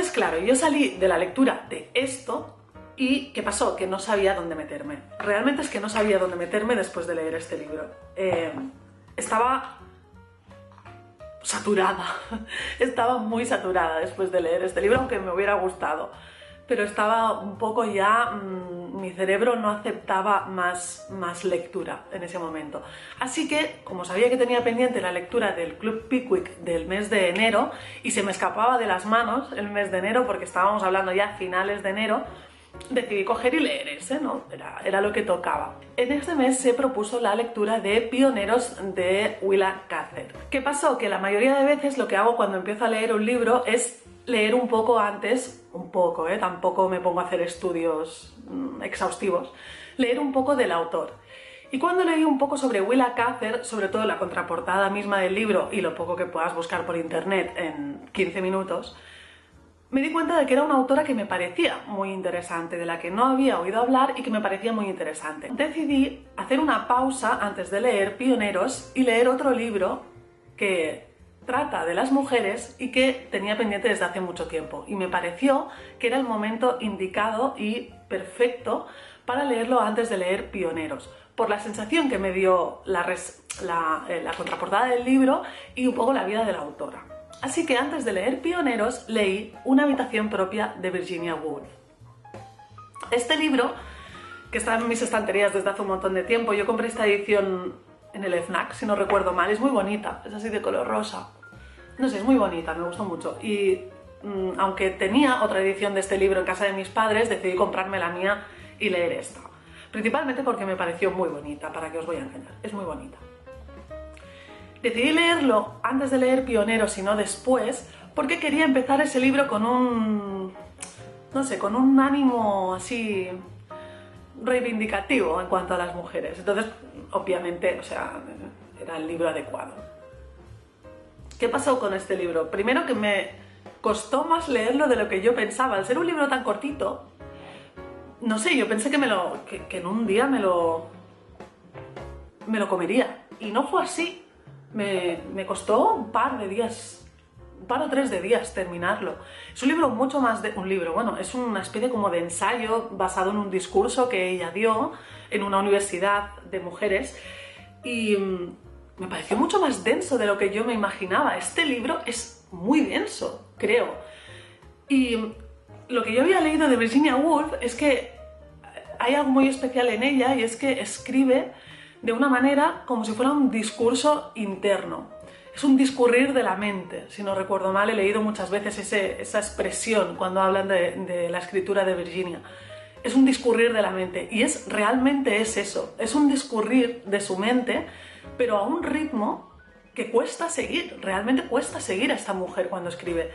Entonces, claro, yo salí de la lectura de esto y ¿qué pasó? Que no sabía dónde meterme. Realmente es que no sabía dónde meterme después de leer este libro. Estaba saturada, estaba muy saturada después de leer este libro, aunque me hubiera gustado. Pero estaba un poco ya, mi cerebro no aceptaba más lectura en ese momento. Así que, como sabía que tenía pendiente la lectura del Club Pickwick del mes de enero, y se me escapaba de las manos el mes de enero, porque estábamos hablando ya finales de enero, decidí coger y leer ese, ¿no? Era lo que tocaba. En este mes se propuso la lectura de Pioneros de Willa Cather. ¿Qué pasó? Que la mayoría de veces lo que hago cuando empiezo a leer un libro es leer un poco antes, tampoco me pongo a hacer estudios exhaustivos, leer un poco del autor. Y cuando leí un poco sobre Willa Cather, sobre todo la contraportada misma del libro y lo poco que puedas buscar por internet en 15 minutos, me di cuenta de que era una autora que me parecía muy interesante, de la que no había oído hablar y que me parecía muy interesante. Decidí hacer una pausa antes de leer Pioneros y leer otro libro que trata de las mujeres y que tenía pendiente desde hace mucho tiempo. Y me pareció que era el momento indicado y perfecto para leerlo antes de leer Pioneros, por la sensación que me dio la contraportada del libro y un poco la vida de la autora. Así que antes de leer Pioneros, leí Una habitación propia de Virginia Woolf. Este libro, que está en mis estanterías desde hace un montón de tiempo, yo compré esta edición en el FNAC, si no recuerdo mal, es muy bonita, es así de color rosa. No sé, es muy bonita, me gustó mucho. Y aunque tenía otra edición de este libro en casa de mis padres, decidí comprarme la mía y leer esta. Principalmente porque me pareció muy bonita, para que os voy a engañar, es muy bonita. Decidí leerlo antes de leer Pioneros y no después, porque quería empezar ese libro con con un ánimo así reivindicativo en cuanto a las mujeres. Entonces, obviamente, era el libro adecuado. ¿Qué pasó con este libro? Primero, que me costó más leerlo de lo que yo pensaba. Al ser un libro tan cortito, no sé, yo pensé que en un día me lo comería. Y no fue así. Me costó un par o tres de días terminarlo. Es un libro mucho más de un libro, bueno, es una especie como de ensayo basado en un discurso que ella dio en una universidad de mujeres y me pareció mucho más denso de lo que yo me imaginaba. Este libro es muy denso, creo. Y lo que yo había leído de Virginia Woolf es que hay algo muy especial en ella y es que escribe de una manera como si fuera un discurso interno. Es un discurrir de la mente, si no recuerdo mal, he leído muchas veces esa expresión cuando hablan de la escritura de Virginia. Es un discurrir de la mente y realmente es eso, es un discurrir de su mente, pero a un ritmo que cuesta seguir, realmente cuesta seguir a esta mujer cuando escribe.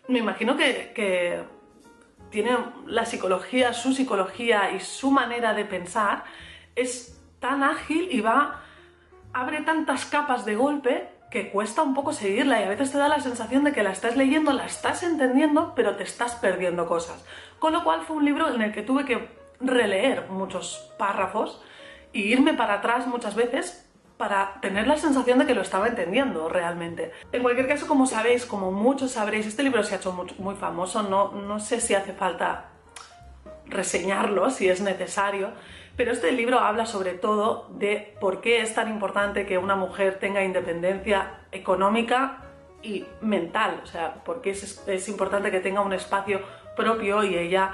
Me imagino que tiene la psicología, su psicología y su manera de pensar es tan ágil y abre tantas capas de golpe que cuesta un poco seguirla y a veces te da la sensación de que la estás leyendo, la estás entendiendo, pero te estás perdiendo cosas. Con lo cual fue un libro en el que tuve que releer muchos párrafos e irme para atrás muchas veces para tener la sensación de que lo estaba entendiendo realmente. En cualquier caso, como sabéis, como muchos sabréis, este libro se ha hecho muy famoso, no sé si hace falta reseñarlo, si es necesario, pero este libro habla sobre todo de por qué es tan importante que una mujer tenga independencia económica y mental, o sea, por qué es importante que tenga un espacio propio y ella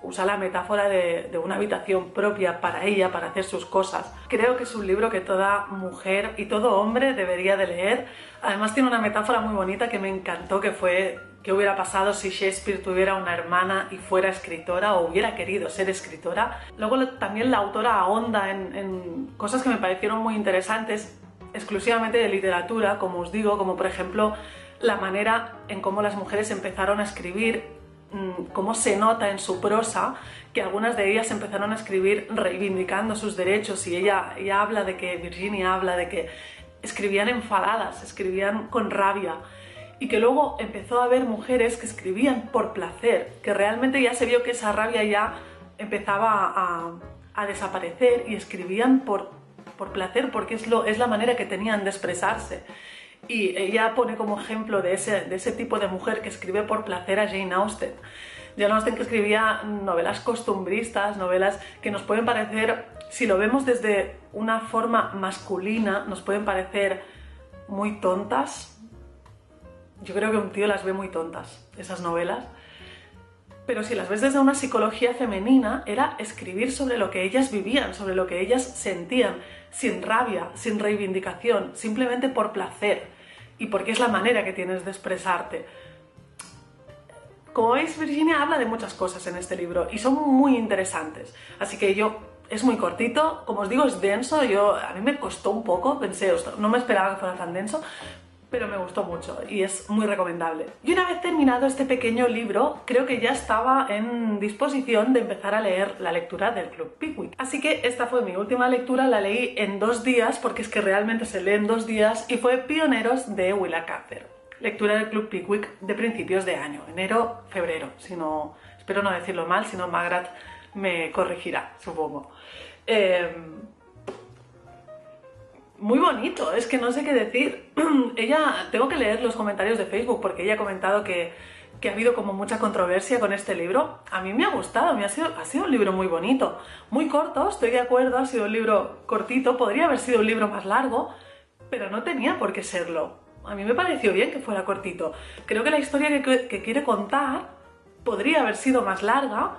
usa la metáfora de una habitación propia para ella, para hacer sus cosas. Creo que es un libro que toda mujer y todo hombre debería de leer. Además tiene una metáfora muy bonita que me encantó, que fue qué hubiera pasado si Shakespeare tuviera una hermana y fuera escritora o hubiera querido ser escritora. Luego también la autora ahonda en cosas que me parecieron muy interesantes, exclusivamente de literatura, como os digo, como por ejemplo la manera en cómo las mujeres empezaron a escribir, cómo se nota en su prosa que algunas de ellas empezaron a escribir reivindicando sus derechos y ella habla de que, Virginia habla de que escribían enfadadas, escribían con rabia y que luego empezó a haber mujeres que escribían por placer, que realmente ya se vio que esa rabia ya empezaba a desaparecer y escribían por placer porque es la manera que tenían de expresarse. y ella pone como ejemplo de ese tipo de mujer que escribe por placer a Jane Austen. Jane Austen, que escribía novelas costumbristas, novelas que nos pueden parecer, si lo vemos desde una forma masculina, nos pueden parecer muy tontas. Yo creo que un tío las ve muy tontas, esas novelas. Pero si las ves desde una psicología femenina, era escribir sobre lo que ellas vivían, sobre lo que ellas sentían, sin rabia, sin reivindicación, simplemente por placer y porque es la manera que tienes de expresarte. Como veis, Virginia habla de muchas cosas en este libro y son muy interesantes. Así que es muy cortito, como os digo, es denso. A mí me costó un poco, pensé, no me esperaba que fuera tan denso, pero me gustó mucho y es muy recomendable. Y una vez terminado este pequeño libro, creo que ya estaba en disposición de empezar a leer la lectura del Club Pickwick. Así que esta fue mi última lectura, la leí en 2 días, porque es que realmente se lee en 2 días, y fue Pioneros de Willa Cather. Lectura del Club Pickwick de principios de año, enero, febrero, espero no decirlo mal, si no Magrat me corregirá, supongo. Muy bonito, es que no sé qué decir. Tengo que leer los comentarios de Facebook porque ella ha comentado que ha habido como mucha controversia con este libro. A mí me ha gustado, ha sido un libro muy bonito, muy corto, estoy de acuerdo, ha sido un libro cortito, podría haber sido un libro más largo, pero no tenía por qué serlo. A mí me pareció bien que fuera cortito. Creo que la historia que quiere contar podría haber sido más larga,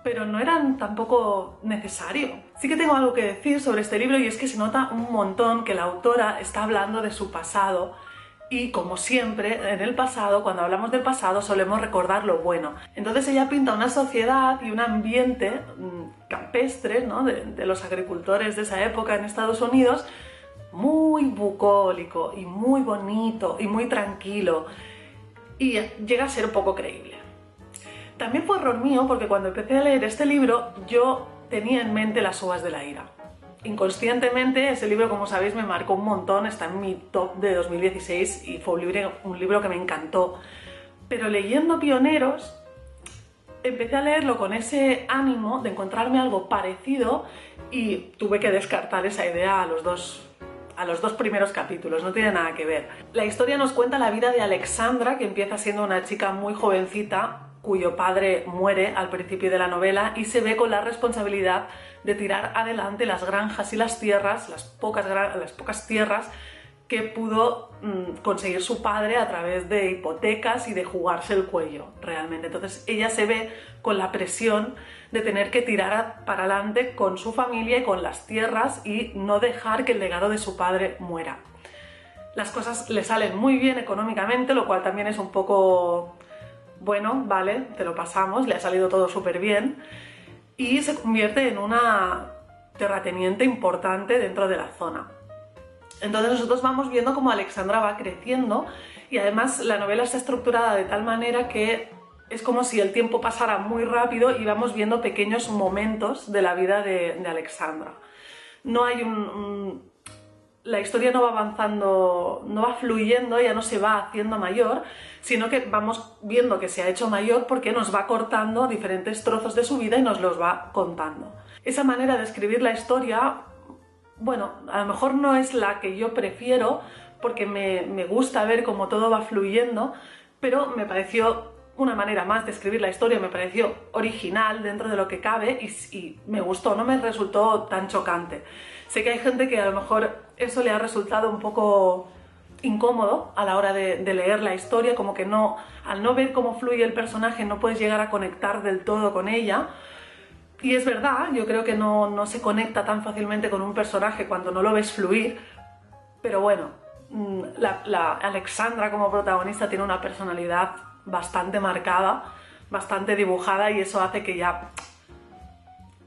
pero no era tampoco necesario. Sí que tengo algo que decir sobre este libro, y es que se nota un montón que la autora está hablando de su pasado, y como siempre, en el pasado, cuando hablamos del pasado, solemos recordar lo bueno. Entonces ella pinta una sociedad y un ambiente campestre, ¿no?, de los agricultores de esa época en Estados Unidos, muy bucólico y muy bonito y muy tranquilo, y llega a ser un poco creíble. También fue error mío porque cuando empecé a leer este libro yo tenía en mente Las uvas de la ira. Inconscientemente ese libro, como sabéis, me marcó un montón, está en mi top de 2016 y fue un libro que me encantó. Pero leyendo Pioneros empecé a leerlo con ese ánimo de encontrarme algo parecido y tuve que descartar esa idea a los dos primeros capítulos, no tiene nada que ver. La historia nos cuenta la vida de Alexandra, que empieza siendo una chica muy jovencita, cuyo padre muere al principio de la novela, y se ve con la responsabilidad de tirar adelante las granjas y las tierras, las pocas tierras que pudo conseguir su padre a través de hipotecas y de jugarse el cuello, realmente. Entonces ella se ve con la presión de tener que tirar para adelante con su familia y con las tierras y no dejar que el legado de su padre muera. Las cosas le salen muy bien económicamente, lo cual también es un poco... bueno, vale, te lo pasamos, le ha salido todo súper bien, y se convierte en una terrateniente importante dentro de la zona. Entonces nosotros vamos viendo cómo Alexandra va creciendo, y además la novela está estructurada de tal manera que es como si el tiempo pasara muy rápido y vamos viendo pequeños momentos de la vida de Alexandra. No hay la historia no va avanzando, no va fluyendo, ya no se va haciendo mayor, sino que vamos viendo que se ha hecho mayor porque nos va cortando diferentes trozos de su vida y nos los va contando. Esa manera de escribir la historia, bueno, a lo mejor no es la que yo prefiero porque me gusta ver cómo todo va fluyendo, pero me pareció una manera más de escribir la historia, me pareció original dentro de lo que cabe y me gustó, no me resultó tan chocante. Sé que hay gente que a lo mejor eso le ha resultado un poco incómodo a la hora de leer la historia, como que no, al no ver cómo fluye el personaje no puedes llegar a conectar del todo con ella. Y es verdad, yo creo que no se conecta tan fácilmente con un personaje cuando no lo ves fluir, pero bueno, la Alexandra como protagonista tiene una personalidad bastante marcada, bastante dibujada, y eso hace que ya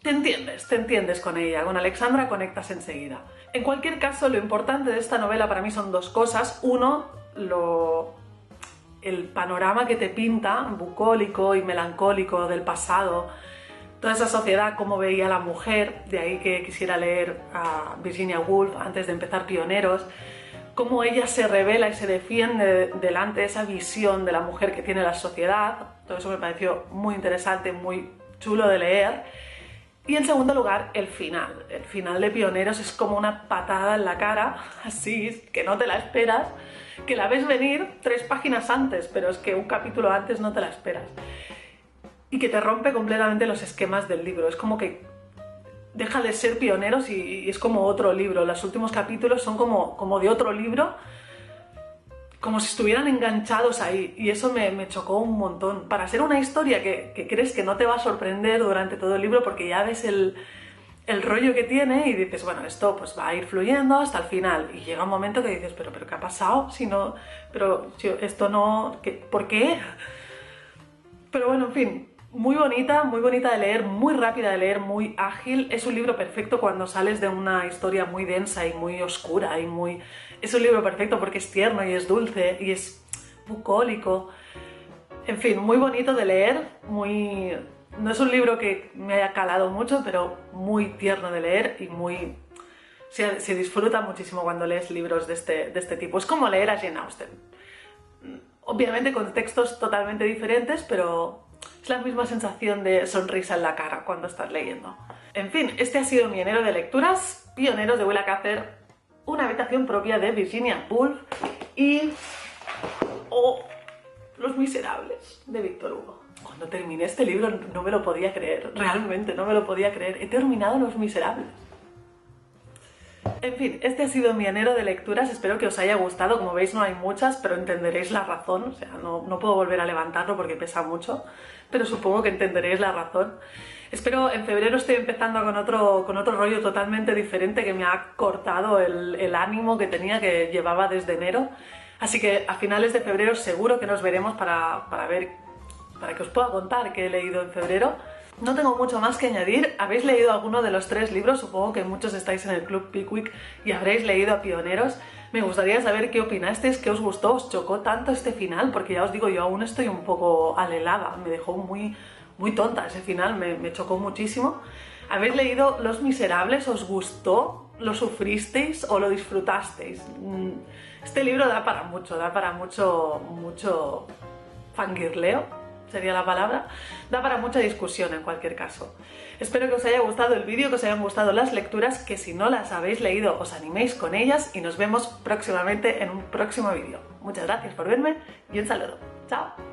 te entiendes con ella. Con Alexandra conectas enseguida. En cualquier caso, lo importante de esta novela para mí son dos cosas. Uno, el panorama que te pinta, bucólico y melancólico del pasado, toda esa sociedad, cómo veía a la mujer, de ahí que quisiera leer a Virginia Woolf antes de empezar Pioneros, cómo ella se revela y se defiende delante de esa visión de la mujer que tiene la sociedad. Todo eso me pareció muy interesante, muy chulo de leer. Y en segundo lugar, el final. El final de Pioneros es como una patada en la cara, así, que no te la esperas, que la ves venir 3 páginas antes, pero es que un capítulo antes no te la esperas. Y que te rompe completamente los esquemas del libro. Es como que deja de ser Pioneros y es como otro libro. Los últimos capítulos son como de otro libro, como si estuvieran enganchados ahí, y eso me chocó un montón. Para ser una historia que crees que no te va a sorprender durante todo el libro, porque ya ves el rollo que tiene y dices, bueno, esto pues va a ir fluyendo hasta el final, y llega un momento que dices, pero ¿qué ha pasado? Si no, pero si esto no, ¿por qué? Pero bueno, en fin, muy bonita de leer, muy rápida de leer, muy ágil. Es un libro perfecto cuando sales de una historia muy densa y muy oscura y muy... Es un libro perfecto porque es tierno y es dulce y es bucólico. En fin, muy bonito de leer, muy... No es un libro que me haya calado mucho, pero muy tierno de leer y muy... Se disfruta muchísimo cuando lees libros de este tipo. Es como leer a Jane Austen. Obviamente con textos totalmente diferentes, pero es la misma sensación de sonrisa en la cara cuando estás leyendo. En fin, este ha sido mi enero de lecturas, Pioneros de Willa Cather, Una habitación propia de Virginia Woolf y Los Miserables de Víctor Hugo. Cuando terminé este libro no me lo podía creer, realmente no me lo podía creer. He terminado Los Miserables. En fin, este ha sido mi enero de lecturas, espero que os haya gustado. Como veis no hay muchas, pero entenderéis la razón, o sea, no puedo volver a levantarlo porque pesa mucho, pero supongo que entenderéis la razón. Espero, en febrero estoy empezando con otro rollo totalmente diferente que me ha cortado el ánimo que tenía, que llevaba desde enero, así que a finales de febrero seguro que nos veremos para que os pueda contar qué he leído en febrero. No tengo mucho más que añadir. ¿Habéis leído alguno de los 3 libros? Supongo que muchos estáis en el Club Pickwick y habréis leído a Pioneros. Me gustaría saber qué opinasteis, qué os gustó, os chocó tanto este final, porque ya os digo, yo aún estoy un poco alelada, me dejó muy tonta ese final, me chocó muchísimo. ¿Habéis leído Los Miserables? ¿Os gustó? ¿Lo sufristeis o lo disfrutasteis? Este libro da para mucho fangirleo, sería la palabra, da para mucha discusión en cualquier caso. Espero que os haya gustado el vídeo, que os hayan gustado las lecturas, que si no las habéis leído os animéis con ellas y nos vemos próximamente en un próximo vídeo. Muchas gracias por verme y un saludo. ¡Chao!